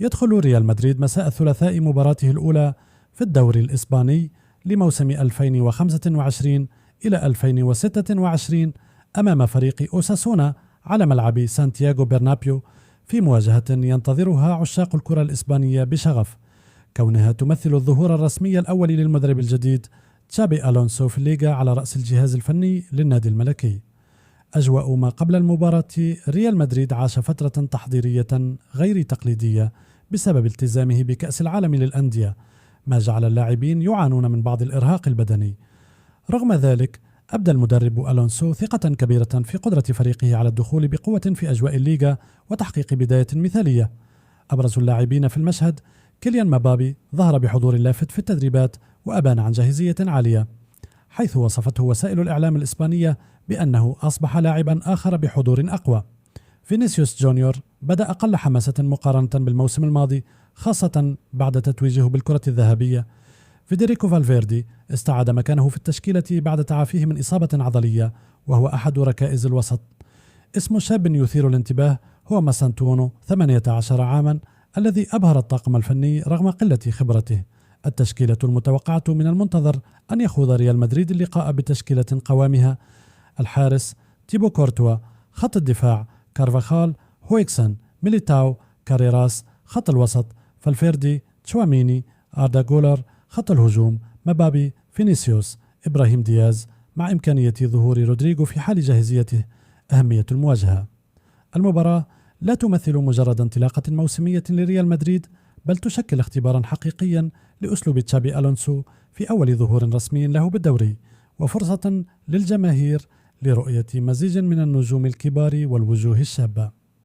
يدخل ريال مدريد مساء الثلاثاء مباراته الأولى في الدوري الإسباني لموسم 2025 إلى 2026 أمام فريق أوساسونا على ملعب سانتياغو برنابيو، في مواجهة ينتظرها عشاق الكرة الإسبانية بشغف، كونها تمثل الظهور الرسمي الأول للمدرب الجديد تشابي ألونسو في الليغا على رأس الجهاز الفني للنادي الملكي. أجواء ما قبل المباراة، ريال مدريد عاش فترة تحضيرية غير تقليدية بسبب التزامه بكأس العالم للأندية، ما جعل اللاعبين يعانون من بعض الإرهاق البدني. رغم ذلك، أبدى المدرب ألونسو ثقة كبيرة في قدرة فريقه على الدخول بقوة في أجواء الليغا وتحقيق بداية مثالية. أبرز اللاعبين في المشهد كيليان مبابي ظهر بحضور لافت في التدريبات وأبان عن جاهزية عالية، حيث وصفته وسائل الإعلام الإسبانية بأنه أصبح لاعبا آخر بحضور أقوى. فينيسيوس جونيور بدأ أقل حماسة مقارنة بالموسم الماضي، خاصة بعد تتويجه بالكرة الذهبية. فيدريكو فالفيردي استعاد مكانه في التشكيلة بعد تعافيه من إصابة عضلية، وهو أحد ركائز الوسط. اسم شاب يثير الانتباه هو ماسانتونو 18 عاما، الذي أبهر الطاقم الفني رغم قلة خبرته. التشكيلة المتوقعة من المنتظر أن يخوض ريال مدريد اللقاء بتشكيلة قوامها: الحارس تيبو كورتوا، خط الدفاع كارفاخال، هويكسن، ميليتاو، كاريراس، خط الوسط فالفيردي، تشواميني، آردا جولر، خط الهجوم مبابي، فينيسيوس، إبراهيم دياز، مع إمكانية ظهور رودريغو في حال جاهزيته. أهمية المواجهة: المباراة لا تمثل مجرد انطلاقة موسمية لريال مدريد، بل تشكل اختبارا حقيقيا لأسلوب تشابي ألونسو في أول ظهور رسمي له بالدوري، وفرصة للجماهير لرؤية مزيج من النجوم الكبار والوجوه الشابة.